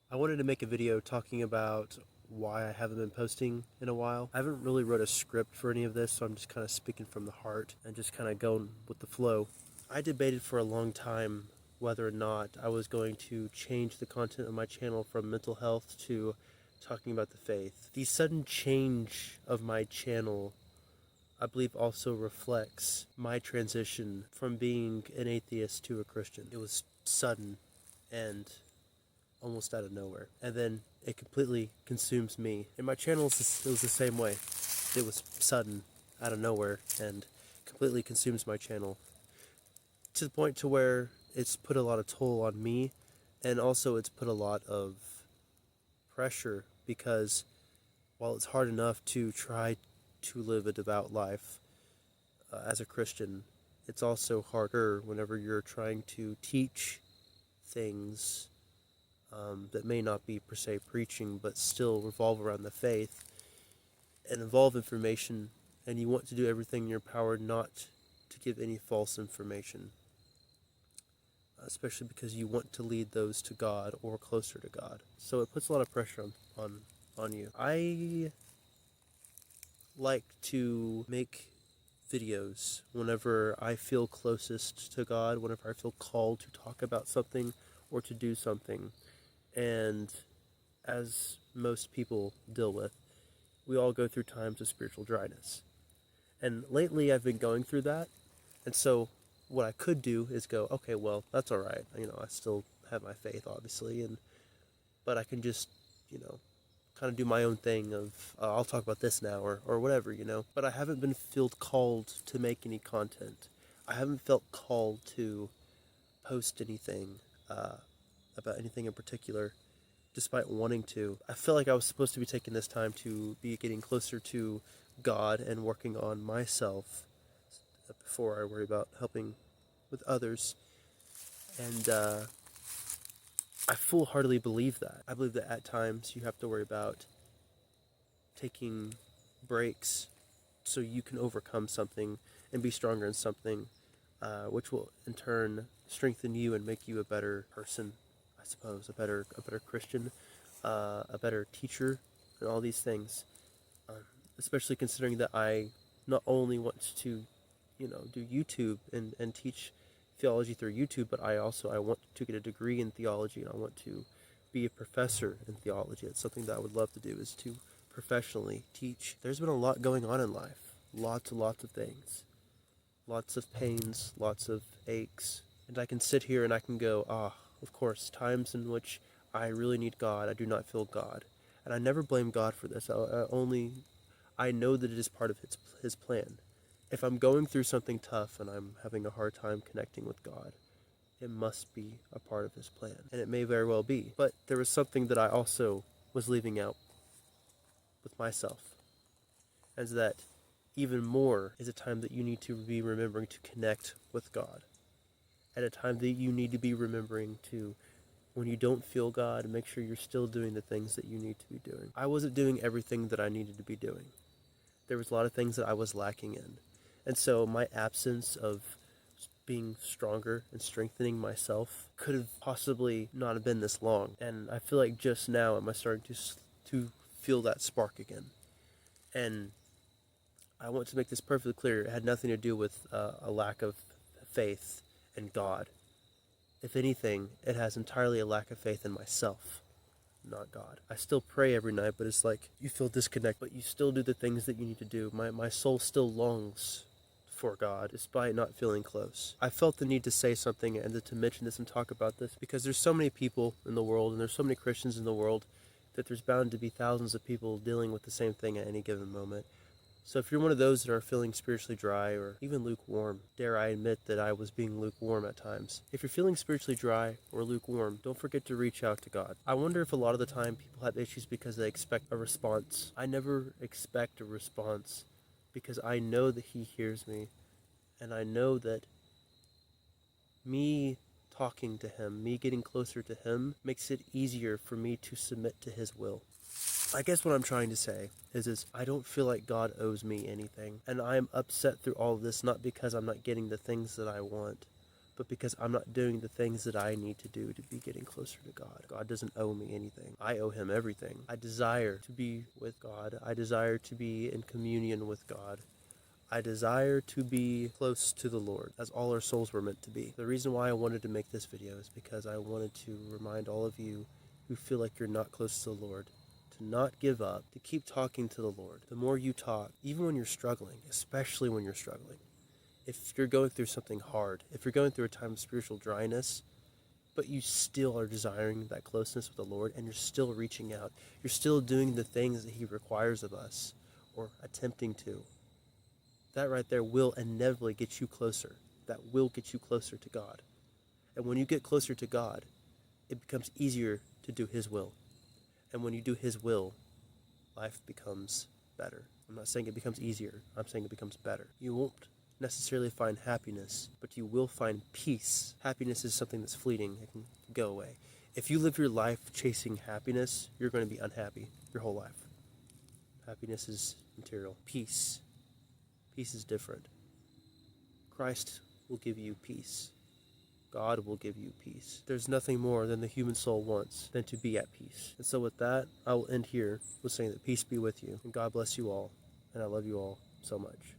I wanted to make a video talking about why I haven't been posting in a while. I haven't really wrote a script for any of this, so I'm just kind of speaking from the heart and just kind of going with the flow. I debated for a long time whether or not I was going to change the content of my channel from mental health to talking about the faith. The sudden change of my channel, I believe, also reflects my transition from being an atheist to a Christian. It was sudden and almost out of nowhere, and then it completely consumes me. And my channel it was the same way. It was sudden, out of nowhere, and completely consumes my channel to the point to where it's put a lot of toll on me, and also it's put a lot of pressure because while it's hard enough to try to live a devout life as a Christian, it's also harder whenever you're trying to teach things that may not be per se preaching, but still revolve around the faith and involve information, and you want to do everything in your power not to give any false information, especially because you want to lead those to God or closer to God. So it puts a lot of pressure on you. I like to make videos whenever I feel closest to God, whenever I feel called to talk about something or to do something. And as most people deal with, we all go through times of spiritual dryness. And lately I've been going through that. And so what I could do is go, okay, well, that's all right. I still have my faith, obviously, but I can just, kind of do my own thing of, I'll talk about this now or whatever, But I haven't been felt called to make any content. I haven't felt called to post anything about anything in particular, despite wanting to. I feel like I was supposed to be taking this time to be getting closer to God and working on myself before I worry about helping with others. And I full-heartedly believe that. I believe that at times you have to worry about taking breaks so you can overcome something and be stronger in something, which will in turn strengthen you and make you a better person, I suppose, a better Christian, a better teacher, and all these things. Especially considering that I not only want to, do YouTube and teach theology through YouTube, but I want to get a degree in theology, and I want to be a professor in theology. It's something that I would love to do, is to professionally teach. There's been a lot going on in life, lots and lots of things, lots of pains, lots of aches, and I can sit here and I can go, of course, times in which I really need God, I do not feel God, and I never blame God for this. I know that it is part of His plan. If I'm going through something tough and I'm having a hard time connecting with God, it must be a part of His plan, and it may very well be. But there was something that I also was leaving out with myself, and that even more is a time that you need to be remembering to connect with God, at a time that you need to be remembering to, when you don't feel God, make sure you're still doing the things that you need to be doing. I wasn't doing everything that I needed to be doing. There was a lot of things that I was lacking in. And so my absence of being stronger and strengthening myself could have possibly not have been this long. And I feel like just now am I starting to feel that spark again. And I want to make this perfectly clear. It had nothing to do with a lack of faith in God. If anything, it has entirely a lack of faith in myself, not God. I still pray every night, but it's like you feel disconnected, but you still do the things that you need to do. My soul still longs for God, despite not feeling close. I felt the need to say something and to mention this and talk about this because there's so many people in the world, and there's so many Christians in the world, that there's bound to be thousands of people dealing with the same thing at any given moment. So if you're one of those that are feeling spiritually dry or even lukewarm, dare I admit that I was being lukewarm at times. If you're feeling spiritually dry or lukewarm, don't forget to reach out to God. I wonder if a lot of the time people have issues because they expect a response. I never expect a response because I know that He hears me, and I know that me talking to Him, me getting closer to Him, makes it easier for me to submit to His will. I guess what I'm trying to say is I don't feel like God owes me anything, and I'm upset through all of this, not because I'm not getting the things that I want, but because I'm not doing the things that I need to do to be getting closer to God. God doesn't owe me anything. I owe him everything. I desire to be with God. I desire to be in communion with God. I desire to be close to the Lord, as all our souls were meant to be. The reason why I wanted to make this video is because I wanted to remind all of you who feel like you're not close to the Lord to not give up, to keep talking to the Lord. The more you talk, even when you're struggling, especially when you're struggling, if you're going through something hard, if you're going through a time of spiritual dryness, but you still are desiring that closeness with the Lord, and you're still reaching out, you're still doing the things that he requires of us, or attempting to, that right there will inevitably get you closer. That will get you closer to God. And when you get closer to God, it becomes easier to do his will. And when you do his will, life becomes better. I'm not saying it becomes easier. I'm saying it becomes better. You won't necessarily find happiness, but you will find peace. Happiness is something that's fleeting. It can go away. If you live your life chasing happiness, you're going to be unhappy your whole life. Happiness is material. Peace is different. Christ will give you peace. God will give you peace. There's nothing more than the human soul wants than to be at peace. And so with that, I will end here with saying that peace be with you, and God bless you all, and I love you all so much.